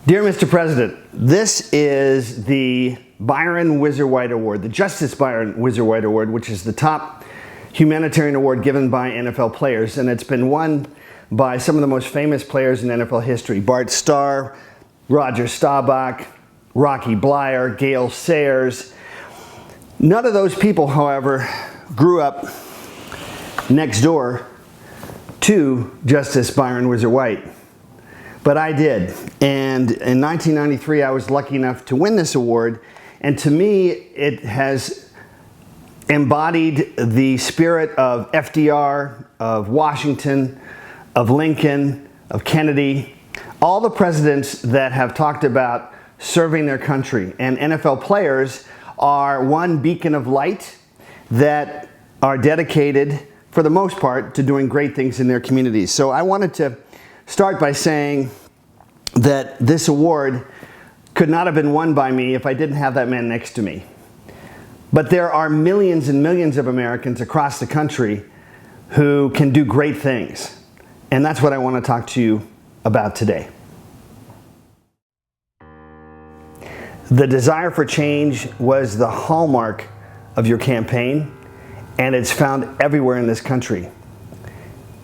Dear Mr. President, this is the Byron Whizzer White Award, the Justice Byron Whizzer White Award, which is the top humanitarian award given by NFL players, and it's been won by some of the most famous players in NFL history. Bart Starr, Roger Staubach, Rocky Bleier, Gale Sayers. None of those people, however, grew up next door to Justice Byron Whizzer White. But I did, and in 1993 I was lucky enough to win this award, and to me it has embodied the spirit of FDR, of Washington, of Lincoln, of Kennedy, all the presidents that have talked about serving their country. And NFL players are one beacon of light that are dedicated, for the most part, to doing great things in their communities. So I wanted to start by saying that this award could not have been won by me if I didn't have that man next to me. But there are millions and millions of Americans across the country who can do great things. And that's what I want to talk to you about today. The desire for change was the hallmark of your campaign, and it's found everywhere in this country.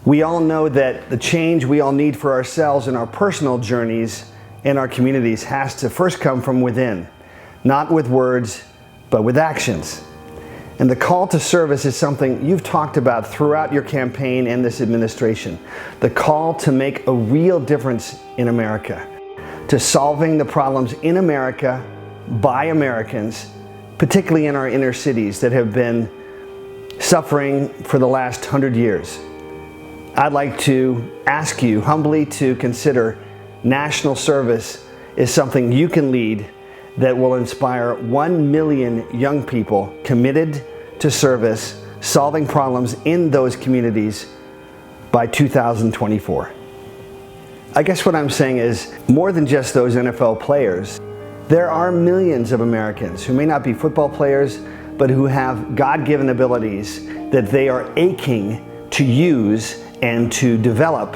We all know that the change we all need for ourselves in our personal journeys in our communities has to first come from within, not with words, but with actions. And the call to service is something you've talked about throughout your campaign and this administration. The call to make a real difference in America, to solving the problems in America by Americans, particularly in our inner cities that have been suffering for the last 100 years. I'd like to ask you humbly to consider national service is something you can lead that will inspire 1 million young people committed to service, solving problems in those communities by 2024. I guess what I'm saying is, more than just those NFL players, there are millions of Americans who may not be football players, but who have God-given abilities that they are aching to use and to develop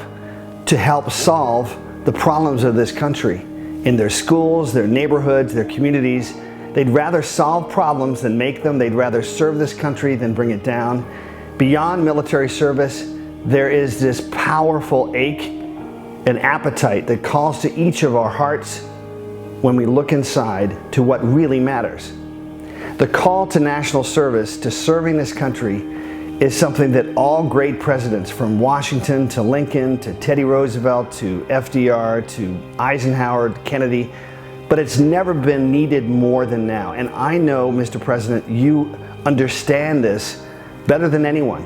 to help solve the problems of this country in their schools, their neighborhoods, their communities. They'd rather solve problems than make them. They'd rather serve this country than bring it down. Beyond military service, there is this powerful ache and appetite that calls to each of our hearts when we look inside to what really matters. The call to national service, to serving this country, is something that all great presidents, from Washington to Lincoln to Teddy Roosevelt to FDR to Eisenhower to Kennedy, but it's never been needed more than now. And I know, Mr. President, you understand this better than anyone.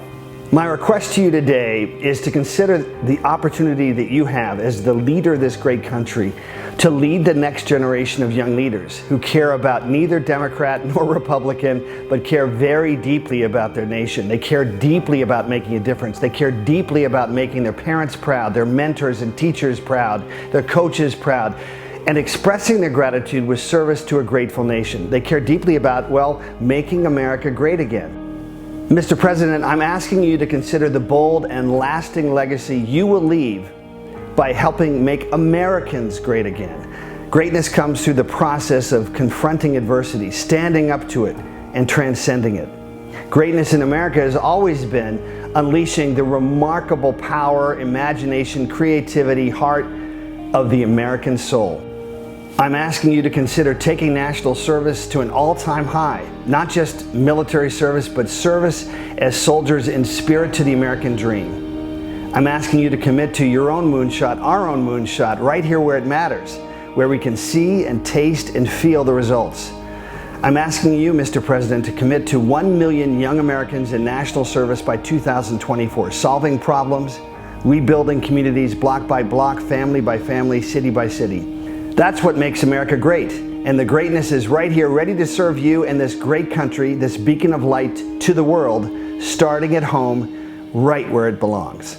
My request to you today is to consider the opportunity that you have as the leader of this great country to lead the next generation of young leaders who care about neither Democrat nor Republican, but care very deeply about their nation. They care deeply about making a difference. They care deeply about making their parents proud, their mentors and teachers proud, their coaches proud, and expressing their gratitude with service to a grateful nation. They care deeply about, well, making America great again. Mr. President, I'm asking you to consider the bold and lasting legacy you will leave by helping make Americans great again. Greatness comes through the process of confronting adversity, standing up to it, and transcending it. Greatness in America has always been unleashing the remarkable power, imagination, creativity, heart of the American soul. I'm asking you to consider taking national service to an all-time high, not just military service, but service as soldiers in spirit to the American dream. I'm asking you to commit to your own moonshot, our own moonshot, right here where it matters, where we can see and taste and feel the results. I'm asking you, Mr. President, to commit to 1 million young Americans in national service by 2024, solving problems, rebuilding communities block by block, family by family, city by city. That's what makes America great, and the greatness is right here, ready to serve you and this great country, this beacon of light to the world, starting at home, right where it belongs.